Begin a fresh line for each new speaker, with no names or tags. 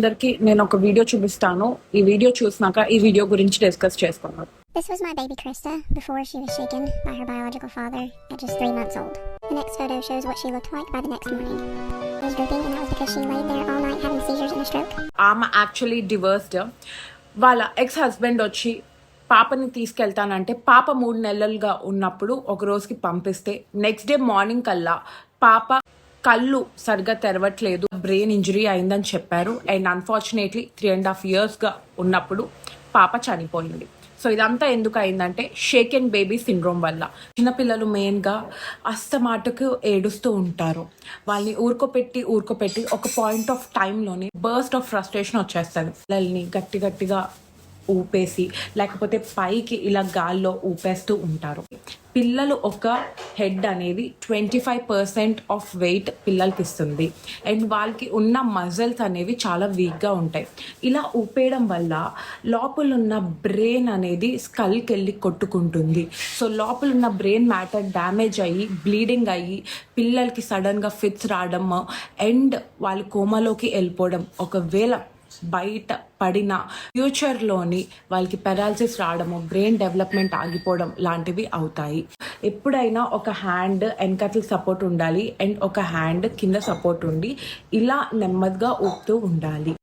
అందరికి నేను ఒక వీడియో చూపిస్తాను. ఈ వీడియో చూసినాక ఈ వీడియో గురించి డిస్కస్ చేసుకుందాం.
This was my baby Krista before she was shaken by her biological father at just 3 months old. The next photo shows what she looked like by the next morning. She was dripping, and that was because she laid there all night having seizures and a stroke.
ఆమె actually డివర్స్డ్. వాళ్ళ ex husband వచ్చి పాపని తీసుకెళ్తానంటే పాప 3 నెలలుగా ఉన్నప్పుడు ఒక రోజుకి పంపిస్తే నెక్స్ట్ డే మార్నింగ్ కల్లా పాప కళ్ళు సరిగ్గా తెరవట్లేదు, బ్రెయిన్ ఇంజరీ అయిందని చెప్పారు. అండ్ అన్ఫార్చునేట్లీ 3.5 yearsగా ఉన్నప్పుడు పాప చనిపోయింది. సో ఇదంతా ఎందుకు అయిందంటే షేకెన్ బేబీ సిండ్రోమ్ వల్ల. చిన్నపిల్లలు మెయిన్గా అస్తమాటకు ఏడుస్తూ ఉంటారు. వాళ్ళని ఊరుకోపెట్టి ఒక పాయింట్ ఆఫ్ టైంలోనే బర్స్ట్ ఆఫ్ ఫ్రస్ట్రేషన్ వచ్చేస్తుంది. పిల్లల్ని గట్టిగా ఊపేసి లేకపోతే పైకి ఇలా గాల్లో ఊపేస్తూ ఉంటారు. పిల్లలు ఒక హెడ్ అనేది 25% ఆఫ్ వెయిట్ పిల్లలకి ఇస్తుంది. అండ్ వాళ్ళకి ఉన్న మజిల్స్ అనేవి చాలా వీక్గా ఉంటాయి. ఇలా ఊపేయడం వల్ల లోపల ఉన్న బ్రెయిన్ అనేది స్కల్కి వెళ్ళి కొట్టుకుంటుంది. సో లోపల ఉన్న బ్రెయిన్ మ్యాటర్ డ్యామేజ్ అయ్యి బ్లీడింగ్ అయ్యి పిల్లలకి సడన్గా ఫిట్స్ రావడం అండ్ వాళ్ళు కోమాలోకి వెళ్ళిపోవడం, ఒకవేళ బయట పడిన ఫ్యూచర్లోని వాళ్ళకి పెరాలసిస్ రావడము, బ్రెయిన్ డెవలప్మెంట్ ఆగిపోవడం లాంటివి అవుతాయి. ఎప్పుడైనా ఒక హ్యాండ్ వెనకట్ల సపోర్ట్ ఉండాలి అండ్ ఒక హ్యాండ్ కింద సపోర్ట్ ఉండి ఇలా నెమ్మదిగా ఊపుతూ ఉండాలి.